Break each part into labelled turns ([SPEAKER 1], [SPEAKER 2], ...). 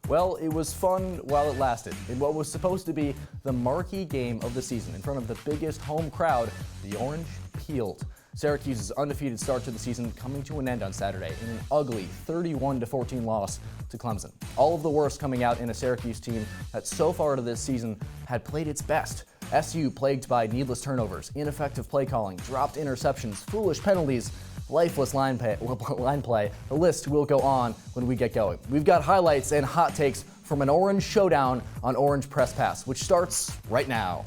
[SPEAKER 1] Well, it was fun while it lasted. In what was supposed to be the marquee game of the season in front of the biggest home crowd, the Orange peeled. Syracuse's undefeated start to the season coming to an end on Saturday in an ugly 31-14 loss to Clemson. All of the worst coming out in a Syracuse team that so far to this season had played its best. SU plagued by needless turnovers, ineffective play calling, dropped interceptions, foolish penalties, lifeless line play. The list will go on when we get going. We've got highlights and hot takes from an Orange showdown on Orange Press Pass, which starts right now.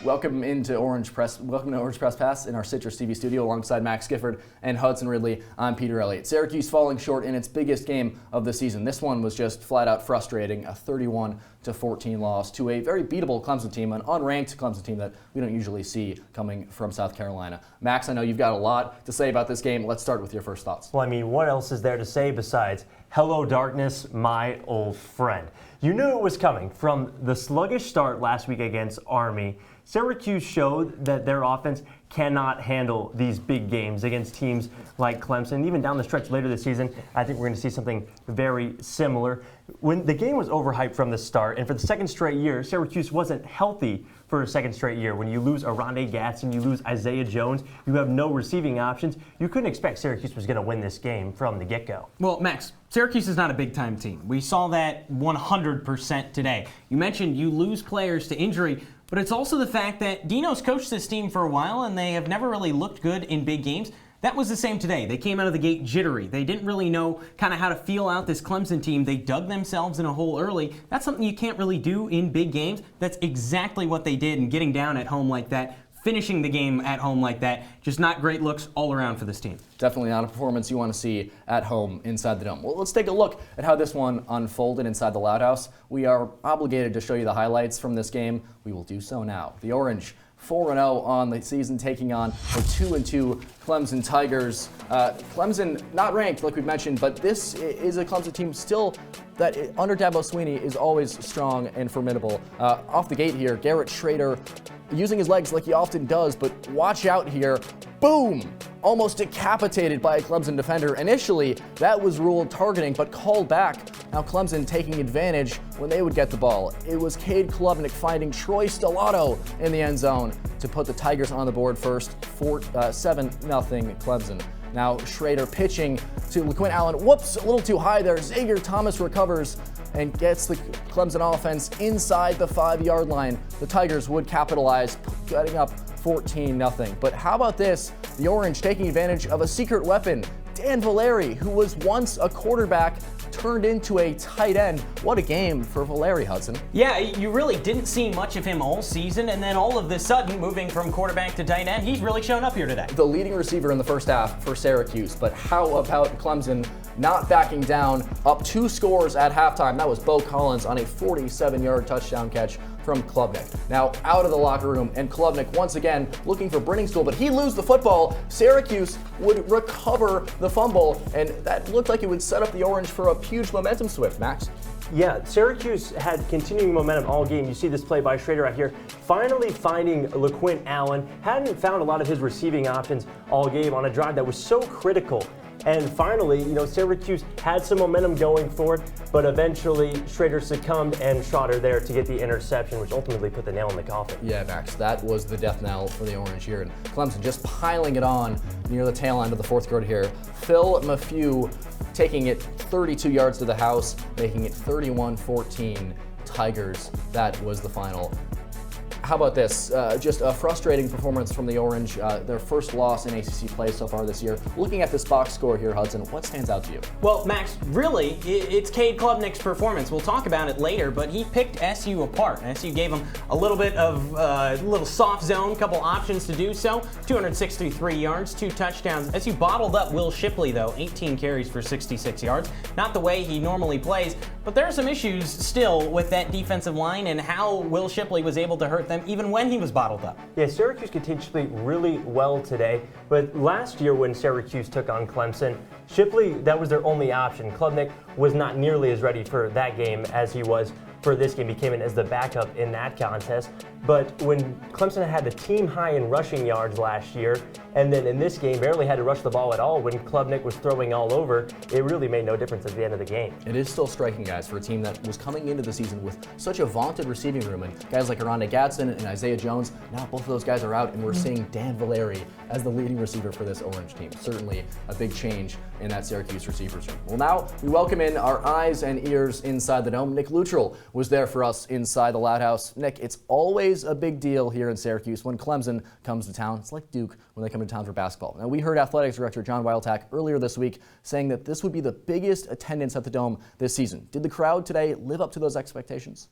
[SPEAKER 1] Welcome to Orange Press Pass in our CitrusTV studio alongside Max Gifford and Hudson Ridley. I'm Peter Elliott. Syracuse falling short in its biggest game of the season. This one was just flat out frustrating, a 31-14 loss to a very beatable Clemson team, an unranked Clemson team that we don't usually see coming from South Carolina. Max, I know you've got a lot to say about this game. Let's start with your first thoughts.
[SPEAKER 2] Well, I mean, what else is there to say besides, hello darkness, my old friend? You knew it was coming. From the sluggish start last week against Army, Syracuse showed that their offense cannot handle these big games against teams like Clemson. Even down the stretch later this season, I think we're going to see something very similar. When the game was overhyped from the start, and for the second straight year, Syracuse wasn't healthy for a second straight year. When you lose Arondé Gadsden, you lose Isaiah Jones, you have no receiving options. You couldn't expect Syracuse was going to win this game from the get-go.
[SPEAKER 3] Well, Max, Syracuse is not a big-time team. We saw that 100% today. You mentioned you lose players to injury, but it's also the fact that Dino's coached this team for a while, and they have never really looked good in big games. That was the same today. They came out of the gate jittery. They didn't really know kind of how to feel out this Clemson team. They dug themselves in a hole early. That's something you can't really do in big games. That's exactly what they did, and getting down at home like that, finishing the game at home like that, just not great looks all around for this team.
[SPEAKER 1] Definitely not a performance you want to see at home inside the Dome. Well, let's take a look at how this one unfolded inside the Loud House. We are obligated to show you the highlights from this game. We will do so now. The Orange 4-0 on the season, taking on the 2-2 Clemson Tigers. Clemson not ranked, like we've mentioned, but this is a Clemson team still that under Dabo Swinney is always strong and formidable. Off the gate here, Garrett Schrader using his legs like he often does, but watch out here. Boom! Almost decapitated by a Clemson defender. Initially, that was ruled targeting, but called back. Now Clemson taking advantage when they would get the ball. It was Cade Klubnik finding Troy Stellato in the end zone to put the Tigers on the board first, 7-0 Clemson. Now Schrader pitching to LeQuint Allen. Whoops, a little too high there. Xavier Thomas recovers and gets the Clemson offense inside the 5-yard line. The Tigers would capitalize, getting up 14-0. But how about this? The Orange taking advantage of a secret weapon. Dan Valeri, who was once a quarterback, turned into a tight end. What a game for Valeri, Hudson.
[SPEAKER 3] Yeah, you really didn't see much of him all season, and then all of a sudden, moving from quarterback to tight end, he's really shown up here today.
[SPEAKER 1] The leading receiver in the first half for Syracuse, but how about Clemson not backing down, up 2 scores at halftime? That was Bo Collins on a 47-yard touchdown catch from Klubnik. Now out of the locker room, and Klubnik once again looking for Brenning School, but he loses the football. Syracuse would recover the fumble, and that looked like it would set up the Orange for a huge momentum switch. Max?
[SPEAKER 2] Yeah, Syracuse had continuing momentum all game. You see this play by Schrader out here, finally finding LeQuint Allen. Hadn't found a lot of his receiving options all game on a drive that was so critical. And finally, Syracuse had some momentum going forward, but eventually Schrader succumbed and Schrader there to get the interception, which ultimately put the nail in the coffin.
[SPEAKER 1] Yeah, Max, that was the death knell for the Orange here. And Clemson just piling it on near the tail end of the fourth quarter here. Phil Maffew taking it 32 yards to the house, making it 31-14 Tigers. That was the final. How about this? Just a frustrating performance from the Orange. Their first loss in ACC play so far this year. Looking at this box score here, Hudson, what stands out to you?
[SPEAKER 3] Well, Max, really, it's Cade Klubnik's performance. We'll talk about it later, but he picked SU apart. SU gave him a little bit of little soft zone, couple options to do so. 263 yards, 2 touchdowns. SU bottled up Will Shipley, though, 18 carries for 66 yards. Not the way he normally plays, but there are some issues still with that defensive line and how Will Shipley was able to hurt them even when he was bottled up.
[SPEAKER 2] Yeah, Syracuse continued to play really well today, but last year when Syracuse took on Clemson, Shipley, that was their only option. Klubnik was not nearly as ready for that game as he was for this game. He came in as the backup in that contest. But when Clemson had the team high in rushing yards last year, and then in this game barely had to rush the ball at all when Klubnik was throwing all over, it really made no difference at the end of the game.
[SPEAKER 1] It is still striking, guys, for a team that was coming into the season with such a vaunted receiving room, and guys like Aranda Gadsden and Isaiah Jones, now both of those guys are out, and we're seeing Dan Valeri as the leading receiver for this Orange team. Certainly a big change in that Syracuse receivers room. Well, now we welcome in our eyes and ears inside the dome. Nick Luttrell was there for us inside the Loud House. Nick, it's always a big deal here in Syracuse when Clemson comes to town. It's like Duke when they come to town for basketball. Now, we heard athletics director John Wildtack earlier this week saying that this would be the biggest attendance at the Dome this season. Did the crowd today live up to those expectations?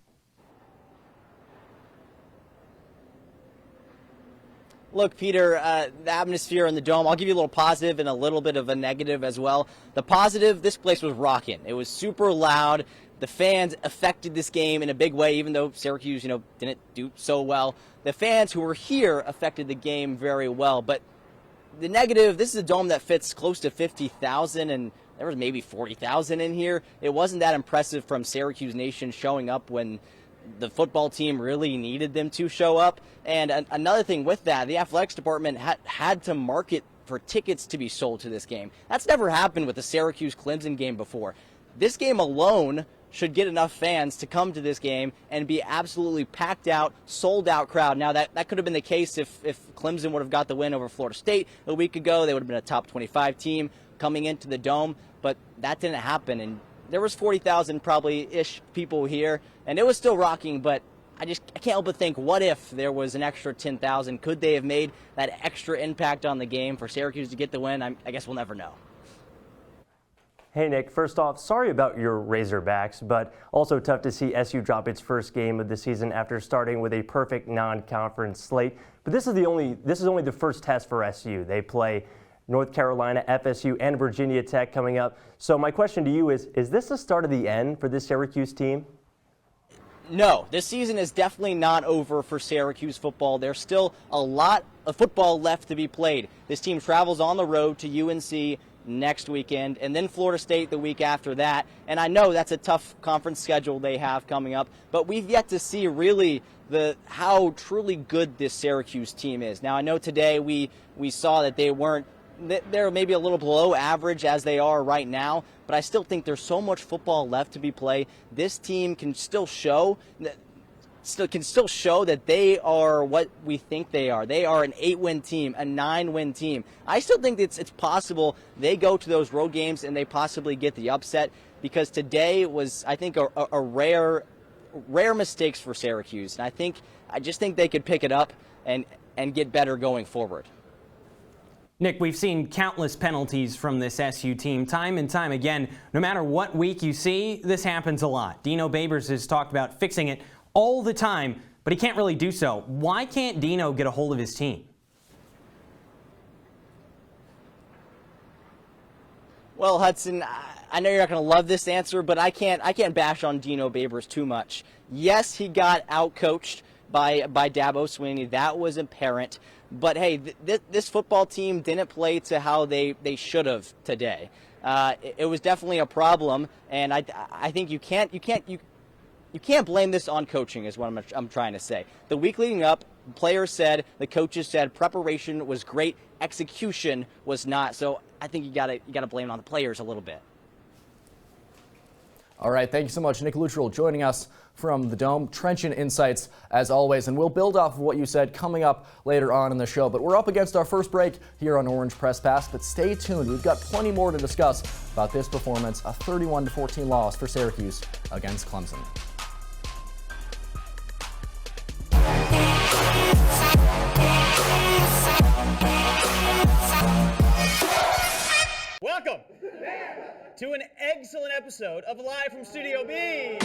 [SPEAKER 4] Look, Peter, the atmosphere in the Dome, I'll give you a little positive and a little bit of a negative as well. The positive, this place was rocking. It was super loud. The fans affected this game in a big way, even though Syracuse, didn't do so well. The fans who were here affected the game very well. But the negative, this is a Dome that fits close to 50,000, and there was maybe 40,000 in here. It wasn't that impressive from Syracuse Nation showing up when the football team really needed them to show up. And another thing with that, the athletics department had to market for tickets to be sold to this game. That's never happened with the Syracuse-Clemson game before. This game alone should get enough fans to come to this game and be absolutely packed out, sold out crowd. Now that could have been the case if Clemson would have got the win over Florida State a week ago. They would have been a top 25 team coming into the Dome, but that didn't happen. And there was 40,000 probably-ish people here, and it was still rocking, but I can't help but think, what if there was an extra 10,000? Could they have made that extra impact on the game for Syracuse to get the win? I guess we'll never know.
[SPEAKER 2] Hey, Nick, first off, sorry about your Razorbacks, but also tough to see SU drop its first game of the season after starting with a perfect non-conference slate. But this is only the first test for SU. They play North Carolina, FSU, and Virginia Tech coming up. So my question to you is this the start of the end for this Syracuse team?
[SPEAKER 4] No, this season is definitely not over for Syracuse football. There's still a lot of football left to be played. This team travels on the road to UNC next weekend, and then Florida State the week after that. And I know that's a tough conference schedule they have coming up, but we've yet to see really how truly good this Syracuse team is. Now, I know today we saw that they're maybe a little below average as they are right now, but I still think there's so much football left to be played. This team can still show that they are what we think they are. They are an 8-win team, a 9-win team. I still think it's possible they go to those road games and they possibly get the upset, because today was, I think, a rare mistakes for Syracuse. And I just think they could pick it up and get better going forward.
[SPEAKER 3] Nick, we've seen countless penalties from this SU team time and time again. No matter what week you see, this happens a lot. Dino Babers has talked about fixing it all the time, but he can't really do so. Why can't Dino get a hold of his team?
[SPEAKER 4] Well, Hudson, I know you're not going to love this answer, but I can't bash on Dino Babers too much. Yes, he got outcoached by Dabo Swinney. That was apparent. But hey, this football team didn't play to how they should have today. It was definitely a problem, and I think you can't blame this on coaching, is what I'm trying to say. The week leading up, players said, the coaches said, preparation was great, execution was not. So I think you gotta blame it on the players a little bit.
[SPEAKER 1] All right, thank you so much, Nick Luttrell, joining us from the Dome. Trenchant insights, as always, and we'll build off of what you said coming up later on in the show. But we're up against our first break here on Orange Press Pass, but stay tuned. We've got plenty more to discuss about this performance, a 31-14 loss for Syracuse against Clemson.
[SPEAKER 5] Welcome to an excellent episode of Live from Studio B.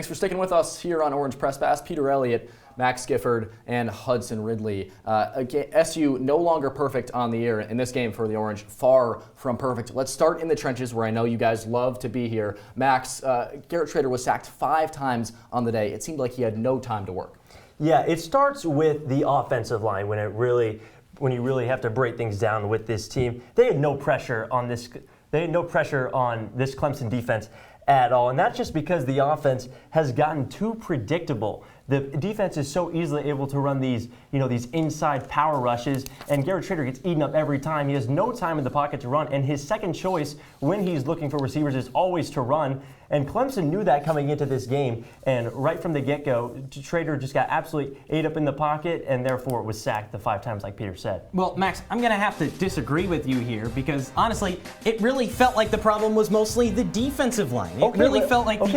[SPEAKER 1] Thanks for sticking with us here on Orange Press Pass. Peter Elliott, Max Gifford, and Hudson Ridley. SU no longer perfect on the year in this game for the Orange. Far from perfect. Let's start in the trenches where I know you guys love to be here. Max, Garrett Schrader was sacked 5 times on the day. It seemed like he had no time to work.
[SPEAKER 2] Yeah, it starts with the offensive line when you really have to break things down with this team. They had no pressure on this. They had no pressure on this Clemson defense at all, and that's just because the offense has gotten too predictable. The defense is so easily able to run these inside power rushes, and Garrett Schrader gets eaten up every time. He has no time in the pocket to run, and his second choice when he's looking for receivers is always to run. And Clemson knew that coming into this game, and right from the get-go, Schrader just got absolutely ate up in the pocket, and therefore was sacked the 5 times, like Peter said.
[SPEAKER 3] Well, Max, I'm going to have to disagree with you here because, honestly, it really felt like the problem was mostly the defensive line. It really felt like
[SPEAKER 2] but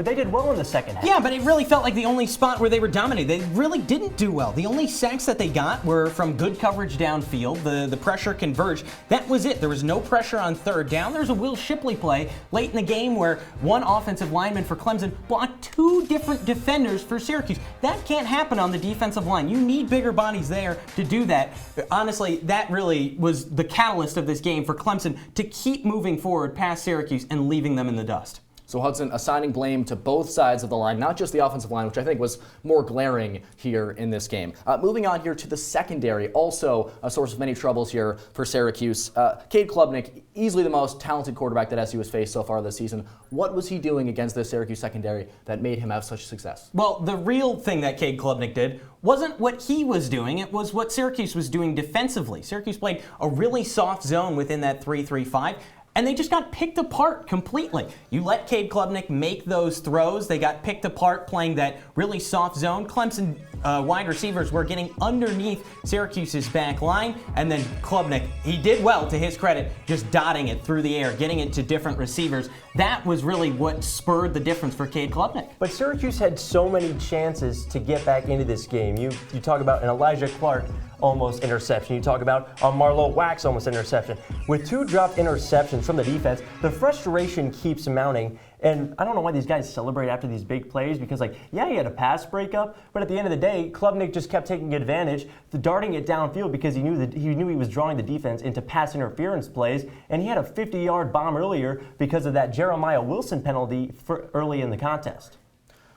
[SPEAKER 2] they did well in the second half.
[SPEAKER 3] Yeah, but it really felt like the only spot where they were dominated. They really didn't do well. The only sacks that they got were from good coverage downfield. The pressure converged. That was it. There was no pressure on third down. There's a Will Shipley play late in the game where one offensive lineman for Clemson blocked 2 different defenders for Syracuse. That can't happen on the defensive line. You need bigger bodies there to do that. Honestly, that really was the catalyst of this game for Clemson to keep moving forward past Syracuse and leaving them in the dust.
[SPEAKER 1] So Hudson assigning blame to both sides of the line, not just the offensive line, which I think was more glaring here in this game. Moving on here to the secondary, also a source of many troubles here for Syracuse. Cade Klubnik, easily the most talented quarterback that SU has faced so far this season. What was he doing against this Syracuse secondary that made him have such success?
[SPEAKER 3] Well, the real thing that Cade Klubnik did wasn't what he was doing, it was what Syracuse was doing defensively. Syracuse played a really soft zone within that 3-3-5. And they just got picked apart completely. You let Cade Klubnik make those throws. They got picked apart playing that really soft zone. Clemson wide receivers were getting underneath Syracuse's back line. And then Klubnik, he did well to his credit, just dotting it through the air, getting it to different receivers. That was really what spurred the difference for Cade Klubnik.
[SPEAKER 2] But Syracuse had so many chances to get back into this game. You talk about an Elijah Clark almost interception. You talk about a Marlowe Wax almost interception. With 2 dropped interceptions from the defense, the frustration keeps mounting. And I don't know why these guys celebrate after these big plays because, he had a pass breakup, but at the end of the day, Klubnik just kept taking advantage, darting it downfield because he knew he was drawing the defense into pass interference plays, and he had a 50-yard bomb earlier because of that Jeremiah Wilson penalty early in the contest.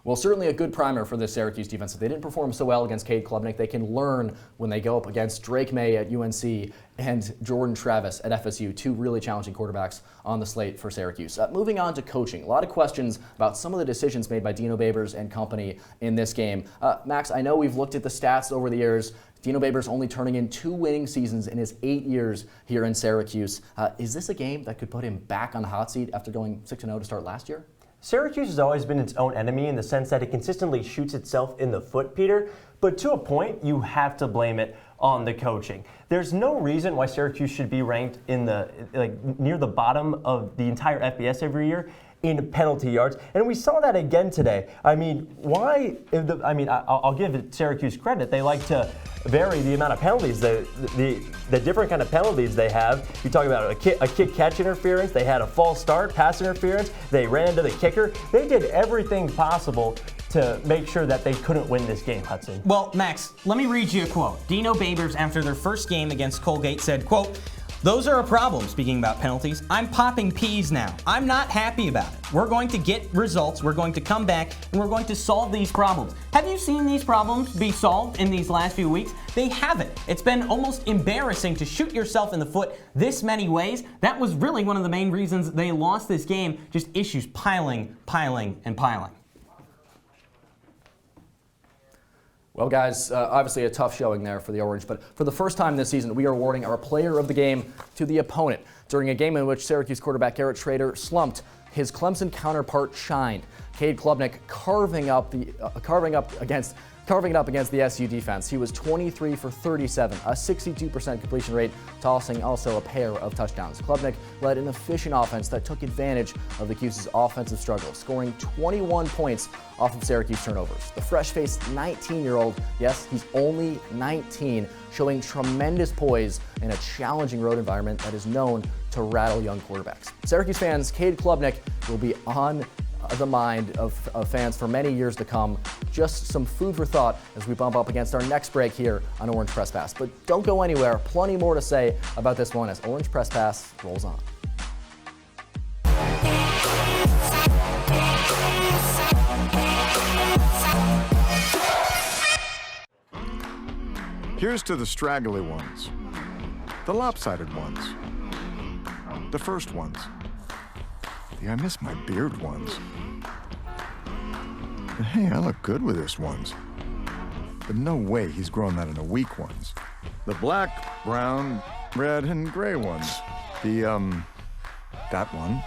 [SPEAKER 1] Well, certainly a good primer for this Syracuse defense. If they didn't perform so well against Cade Klubnik, they can learn when they go up against Drake May at UNC and Jordan Travis at FSU, 2 really challenging quarterbacks on the slate for Syracuse. Moving on to coaching, a lot of questions about some of the decisions made by Dino Babers and company in this game. Max, I know we've looked at the stats over the years. Dino Babers only turning in 2 winning seasons in his 8 years here in Syracuse. Is this a game that could put him back on the hot seat after going 6-0 to start last year?
[SPEAKER 2] Syracuse has always been its own enemy in the sense that it consistently shoots itself in the foot, Peter. But to a point, you have to blame it on the coaching. There's no reason why Syracuse should be ranked in the near the bottom of the entire FBS every year in penalty yards, and we saw that again today. I mean, why? I'll give Syracuse credit. They like to vary the amount of penalties, the different kind of penalties they have. You talk about a kick catch interference. They had a false start, pass interference. They ran into the kicker. They did everything possible to make sure that they couldn't win this game, Hudson.
[SPEAKER 3] Well, Max, let me read you a quote. Dino Babers, after their first game against Colgate, said, quote, "Those are a problem," speaking about penalties. "I'm popping peas now. I'm not happy about it. We're going to get results. We're going to come back, and we're going to solve these problems." Have you seen these problems be solved in these last few weeks? They haven't. It's been almost embarrassing to shoot yourself in the foot this many ways. That was really one of the main reasons they lost this game. Just issues piling, and piling.
[SPEAKER 1] Well, guys, obviously a tough showing there for the Orange, but for the first time this season, we are awarding our player of the game to the opponent during a game in which Syracuse quarterback Garrett Schrader slumped. His Clemson counterpart shined. Cade Klubnik carving it up against the SU defense. He was 23 for 37, a 62% completion rate, tossing also a pair of touchdowns. Klubnik led an efficient offense that took advantage of the Cuse's offensive struggles, scoring 21 points off of Syracuse turnovers. The fresh-faced 19-year-old, yes, he's only 19, showing tremendous poise in a challenging road environment that is known to rattle young quarterbacks. Syracuse fans, Cade Klubnik will be on the mind of fans for many years to come. Just some food for thought as we bump up against our next break here on Orange Press Pass. But don't go anywhere. Plenty more to say about this one as Orange Press Pass rolls on.
[SPEAKER 6] Here's to the straggly ones, the lopsided ones, the first ones, the I miss my beard ones. And hey, I look good with this ones. But no way he's grown that in a week ones. The black, brown, red, and gray ones. That one.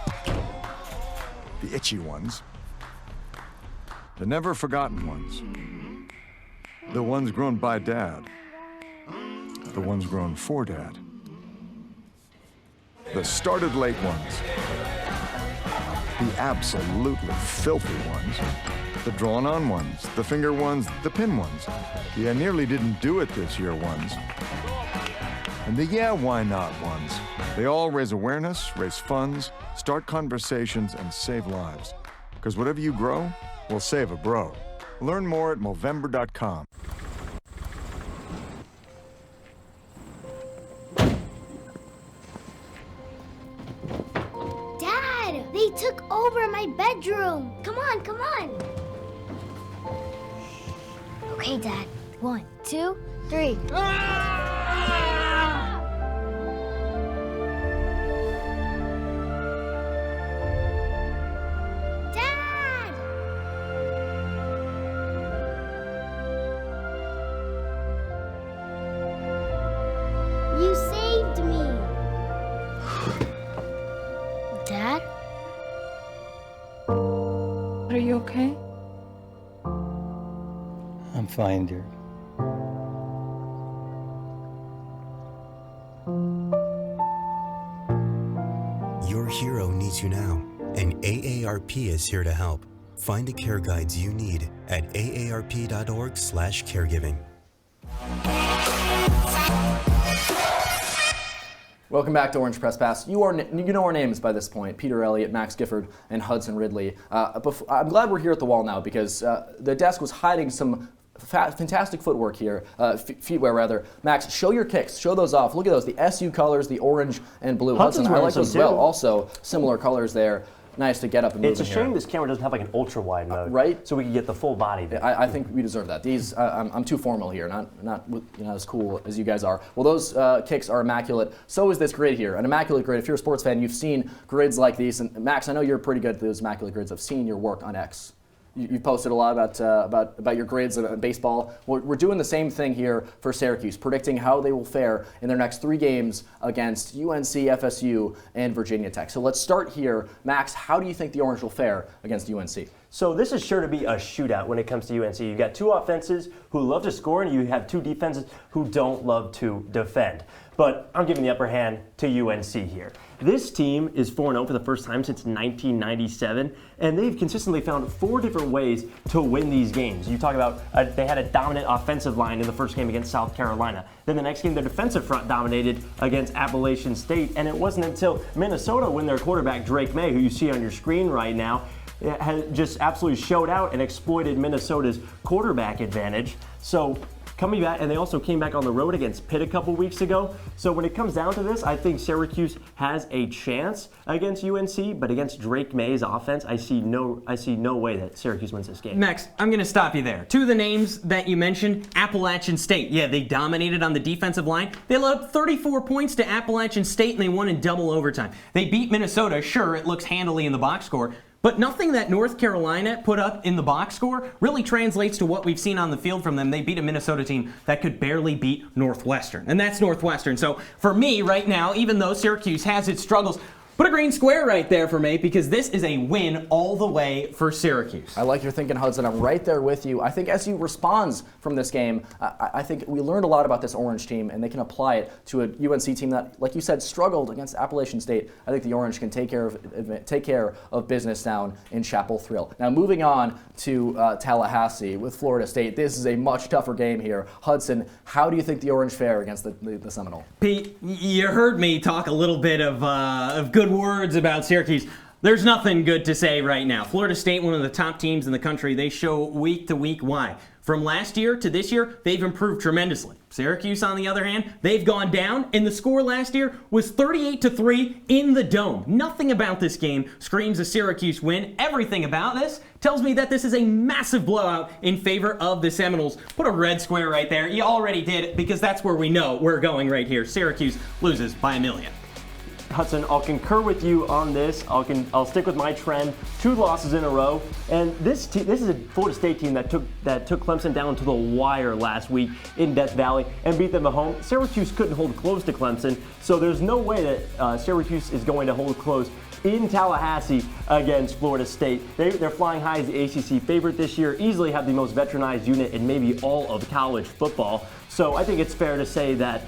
[SPEAKER 6] The itchy ones. The never forgotten ones. The ones grown by Dad. The ones grown for Dad. The started late ones. The absolutely filthy ones. The drawn on ones. The finger ones. The pin ones. The I nearly didn't do it this year ones. And the yeah, why not ones. They all raise awareness, raise funds, start conversations, and save lives. Because whatever you grow will save a bro. Learn more at Movember.com.
[SPEAKER 7] They took over my bedroom. Come on, come on. Okay, Dad. 1, 2, 3. Dad! You saved me. Dad?
[SPEAKER 8] Are you okay?
[SPEAKER 9] I'm fine, dear.
[SPEAKER 10] Your hero needs you now, and AARP is here to help. Find the care guides you need at aarp.org/caregiving.
[SPEAKER 1] Welcome back to Orange Press Pass. You know our names by this point: Peter Elliott, Max Gifford, and Hudson Ridley. I'm glad we're here at the wall now because the desk was hiding some fantastic footwork here, footwear rather. Max, show your kicks. Show those off. Look at those. The SU colors, the orange and blue.
[SPEAKER 2] Hudson's
[SPEAKER 1] Hudson, I like those as well.
[SPEAKER 2] too.
[SPEAKER 1] Also, similar colors there. Nice to get up and move.
[SPEAKER 2] It's a shame this camera doesn't have like an ultra wide mode,
[SPEAKER 1] right?
[SPEAKER 2] So we can get the full body view.
[SPEAKER 1] I think we deserve that. These, I'm too formal here, not as cool as you guys are. Well, those kicks are immaculate. So is this grid here, an immaculate grid. If you're a sports fan, you've seen grids like these. And Max, I know you're pretty good at those immaculate grids. I've seen your work on X. You've posted a lot about your grids in baseball. We're doing the same thing here for Syracuse, predicting how they will fare in their next 3 games against UNC, FSU, and Virginia Tech. So let's start here. Max, how do you think the Orange will fare against UNC?
[SPEAKER 2] So this is sure to be a shootout when it comes to UNC. You've got 2 offenses who love to score, and you have 2 defenses who don't love to defend. But I'm giving the upper hand to UNC here. This team is 4-0 for the first time since 1997, and they've consistently found 4 different ways to win these games. You talk about they had a dominant offensive line in the first game against South Carolina. Then the next game, their defensive front dominated against Appalachian State, and it wasn't until Minnesota, when their quarterback Drake May, who you see on your screen right now, has just absolutely showed out and exploited Minnesota's quarterback advantage. So coming back, and they also came back on the road against Pitt a couple weeks ago. So when it comes down to this, I think Syracuse has a chance against UNC, but against Drake May's offense, I see no way that Syracuse wins this game.
[SPEAKER 3] Max, I'm going to stop you there. 2 of the names that you mentioned, Appalachian State. Yeah, they dominated on the defensive line. They let up 34 points to Appalachian State, and they won in double overtime. They beat Minnesota. Sure, it looks handily in the box score, but nothing that North Carolina put up in the box score really translates to what we've seen on the field from them. They beat a Minnesota team that could barely beat Northwestern, and that's Northwestern. So for me right now, even though Syracuse has its struggles, put a green square right there for me because this is a win all the way for Syracuse.
[SPEAKER 1] I like your thinking, Hudson. I'm right there with you. I think SU responds from this game. I think we learned a lot about this Orange team, and they can apply it to a UNC team that, like you said, struggled against Appalachian State. I think the Orange can take care of business down in Chapel Thrill. Now, moving on to Tallahassee with Florida State. This is a much tougher game here. Hudson, how do you think the Orange fare against the Seminole?
[SPEAKER 3] Pete, you heard me talk a little bit of good words about Syracuse. There's nothing good to say right now. Florida State, one of the top teams in the country, they show week to week why. From last year to this year, they've improved tremendously. Syracuse, on the other hand, they've gone down, and the score last year was 38-3 in the Dome. Nothing about this game screams a Syracuse win. Everything about this tells me that this is a massive blowout in favor of the Seminoles. Put a red square right there. You already did it because that's where we know we're going right here. Syracuse loses by 1 million.
[SPEAKER 2] Hudson, I'll concur with you on this. I'll stick with my trend. 2 losses in a row, and this is a Florida State team that took Clemson down to the wire last week in Death Valley and beat them at home. Syracuse couldn't hold close to Clemson, so there's no way that Syracuse is going to hold close in Tallahassee against Florida State. They're flying high as the ACC favorite this year, easily have the most veteranized unit in maybe all of college football. So I think it's fair to say that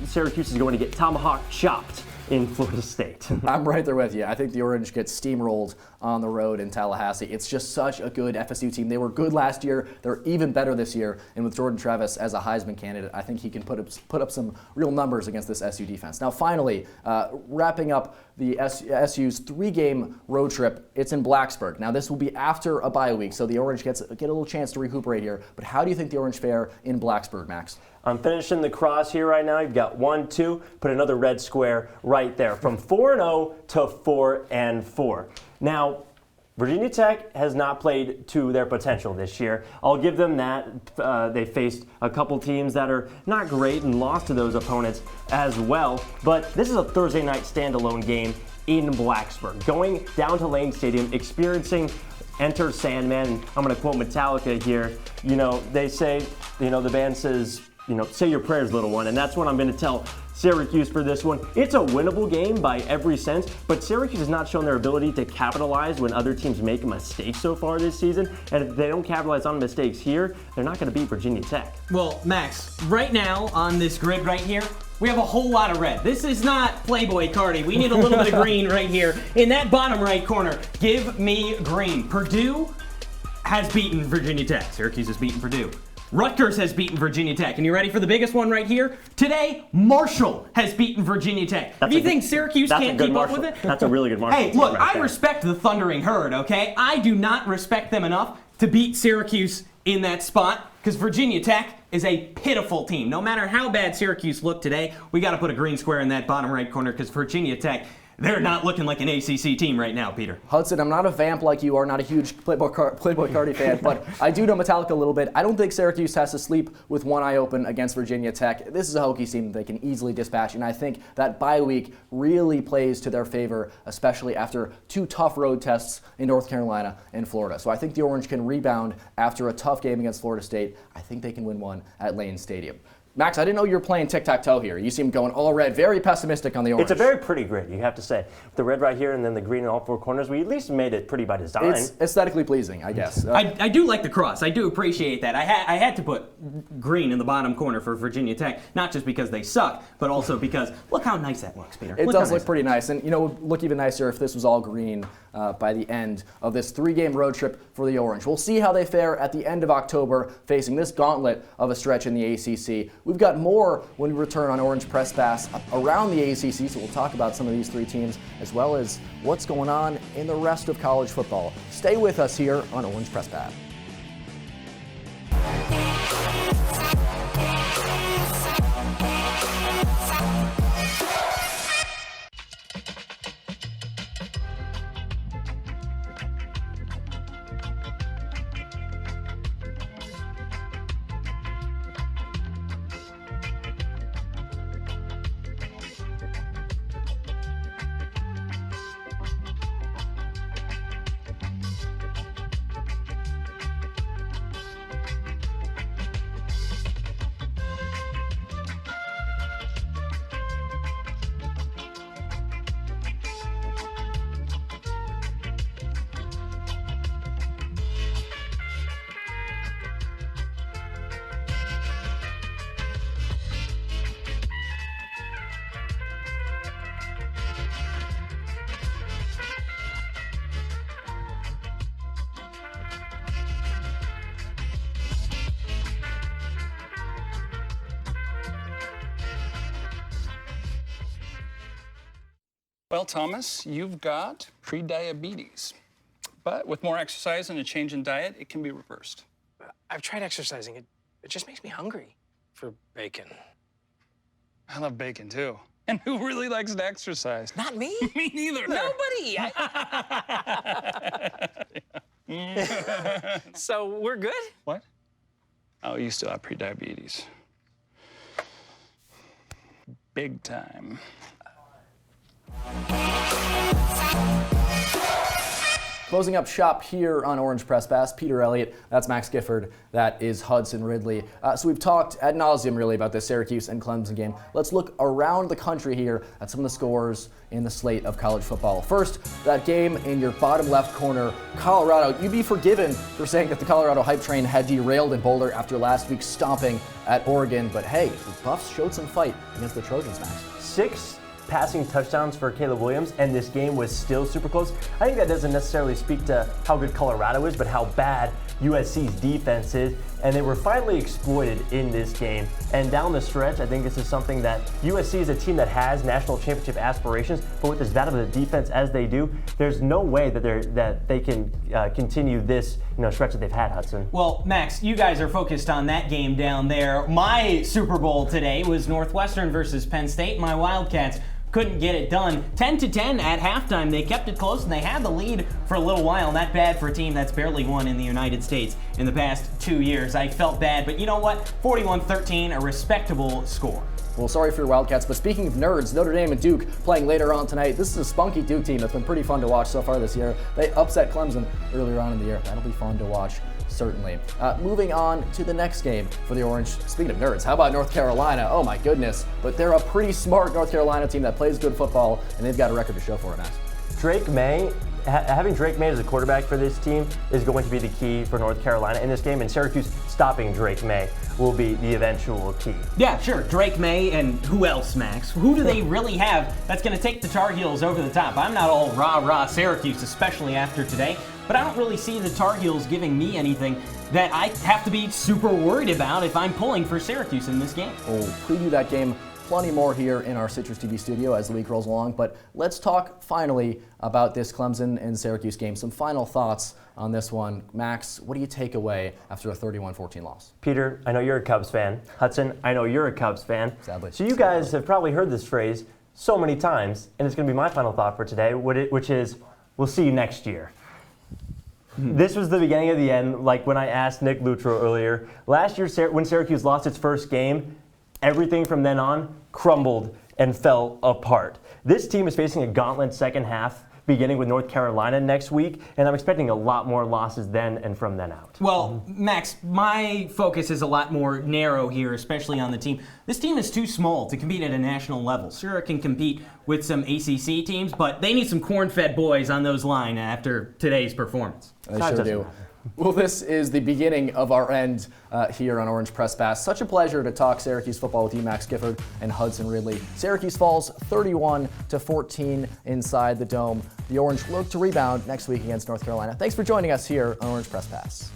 [SPEAKER 2] Syracuse is going to get tomahawk chopped in Florida State.
[SPEAKER 1] I'm right there with you. I think the Orange gets steamrolled on the road in Tallahassee. It's just such a good FSU team. They were good last year. They're even better this year. And with Jordan Travis as a Heisman candidate, I think he can put up some real numbers against this SU defense. Now, finally, wrapping up the SU's 3-game road trip, it's in Blacksburg. Now, this will be after a bye week, so the Orange get a little chance to recuperate here. But how do you think the Orange fare in Blacksburg, Max?
[SPEAKER 2] I'm finishing the cross here right now. You've got 1, 2, put another red square right there. From 4-0 to 4-4. Now, Virginia Tech has not played to their potential this year. I'll give them that. They faced a couple teams that are not great and lost to those opponents as well. But this is a Thursday night standalone game in Blacksburg. Going down to Lane Stadium, experiencing Enter Sandman. I'm going to quote Metallica here. You know, they say, you know, the band says, you know, say your prayers, little one. And that's what I'm going to tell Syracuse for this one. It's a winnable game by every sense, but Syracuse has not shown their ability to capitalize when other teams make mistakes so far this season. And if they don't capitalize on mistakes here, they're not going to beat Virginia Tech.
[SPEAKER 3] Well, Max, right now on this grid right here, we have a whole lot of red. This is not Playboy Cardi. We need a little bit of green right here. In that bottom right corner, give me green. Purdue has beaten Virginia Tech. Syracuse has beaten Purdue. Rutgers has beaten Virginia Tech. And you ready for the biggest one right here? Today, Marshall has beaten Virginia Tech. If you think Syracuse can't keep up with it?
[SPEAKER 2] That's a really good Marshall.
[SPEAKER 3] Hey, look, I respect the Thundering Herd, okay? I do not respect them enough to beat Syracuse in that spot because Virginia Tech is a pitiful team. No matter how bad Syracuse looked today, we got to put a green square in that bottom right corner because Virginia Tech, they're not looking like an ACC team right now, Peter.
[SPEAKER 1] Hudson, I'm not a vamp like you are, not a huge Playboy Cardi fan, but I do know Metallica a little bit. I don't think Syracuse has to sleep with one eye open against Virginia Tech. This is a Hokies team that they can easily dispatch, and I think that bye week really plays to their favor, especially after 2 tough road tests in North Carolina and Florida. So I think the Orange can rebound after a tough game against Florida State. I think they can win one at Lane Stadium. Max, I didn't know you were playing tic-tac-toe here. You seem going all red, very pessimistic on the Orange.
[SPEAKER 2] It's a very pretty grid, you have to say. The red right here and then the green in all 4 corners, we at least made it pretty by design.
[SPEAKER 1] It's aesthetically pleasing, I guess.
[SPEAKER 3] I do like the cross. I do appreciate that. I had to put green in the bottom corner for Virginia Tech, not just because they suck, but also because look how nice that looks, Peter.
[SPEAKER 1] It does look pretty nice. And, you know, it would look even nicer if this was all green by the end of this 3-game road trip for the Orange. We'll see how they fare at the end of October facing this gauntlet of a stretch in the ACC. We've got more when we return on Orange Press Pass around the ACC, so we'll talk about some of these 3 teams as well as what's going on in the rest of college football. Stay with us here on Orange Press Pass.
[SPEAKER 9] Well, Thomas, you've got pre-diabetes. But with more exercise and a change in diet, it can be reversed.
[SPEAKER 11] I've tried exercising. It just makes me hungry for bacon.
[SPEAKER 9] I love bacon, too. And who really likes to exercise?
[SPEAKER 11] Not me.
[SPEAKER 9] Me neither.
[SPEAKER 11] Nobody. So we're good?
[SPEAKER 9] What? Oh, you still have pre-diabetes. Big time.
[SPEAKER 1] Closing up shop here on Orange Press Pass, Peter Elliott, that's Max Gifford, that is Hudson Ridley. So we've talked ad nauseum really about this Syracuse and Clemson game. Let's look around the country here at some of the scores in the slate of college football. First, that game in your bottom left corner, Colorado. You'd be forgiven for saying that the Colorado hype train had derailed in Boulder after last week's stomping at Oregon, but hey, the Buffs showed some fight against the Trojans, Max.
[SPEAKER 2] 6 passing touchdowns for Caleb Williams, and this game was still super close. I think that doesn't necessarily speak to how good Colorado is, but how bad USC's defense is, and they were finally exploited in this game. And down the stretch, I think this is something that USC is a team that has national championship aspirations, but with as bad of a defense as they do, there's no way that they can continue this stretch that they've had, Hudson.
[SPEAKER 3] Well, Max, you guys are focused on that game down there. My Super Bowl today was Northwestern versus Penn State. My Wildcats couldn't get it done. 10-10 at halftime. They kept it close and they had the lead for a little while. Not bad for a team that's barely won in the United States in the past 2 years. I felt bad, but you know what? 41-13, a respectable score.
[SPEAKER 1] Well, sorry for your Wildcats, but speaking of nerds, Notre Dame and Duke playing later on tonight. This is a spunky Duke team that's been pretty fun to watch so far this year. They upset Clemson earlier on in the year. That'll be fun to watch, certainly. Moving on to the next game for the Orange. Speaking of nerds, how about North Carolina? Oh my goodness. But they're a pretty smart North Carolina team that plays good football, and they've got a record to show for it, Max.
[SPEAKER 2] Drake May, having Drake May as a quarterback for this team is going to be the key for North Carolina in this game, and Syracuse stopping Drake May will be the eventual key.
[SPEAKER 3] Yeah, sure. Drake May and who else, Max? Who do they really have that's going to take the Tar Heels over the top? I'm not all rah-rah Syracuse, especially after today, but I don't really see the Tar Heels giving me anything that I have to be super worried about if I'm pulling for Syracuse in this game.
[SPEAKER 1] We'll preview that game plenty more here in our CitrusTV studio as the week rolls along, but let's talk finally about this Clemson and Syracuse game. Some final thoughts on this one. Max, what do you take away after a 31-14 loss?
[SPEAKER 2] Peter, I know you're a Cubs fan. Hudson, I know you're a Cubs fan.
[SPEAKER 1] Sadly.
[SPEAKER 2] So you guys have probably heard this phrase so many times, and it's going to be my final thought for today, which is, we'll see you next year. This was the beginning of the end, like when I asked Nick Luttrell earlier. Last year, when Syracuse lost its first game, everything from then on crumbled and fell apart. This team is facing a gauntlet second half, beginning with North Carolina next week, and I'm expecting a lot more losses then and from then out.
[SPEAKER 3] Well, Max, my focus is a lot more narrow here, especially on the team. This team is too small to compete at a national level. Sure, it can compete with some ACC teams, but they need some corn-fed boys on those line after today's performance.
[SPEAKER 1] They sure do. Well, this is the beginning of our end here on Orange Press Pass. Such a pleasure to talk Syracuse football with you, Max Gifford and Hudson Ridley. Syracuse falls 31-14 inside the Dome. The Orange look to rebound next week against North Carolina. Thanks for joining us here on Orange Press Pass.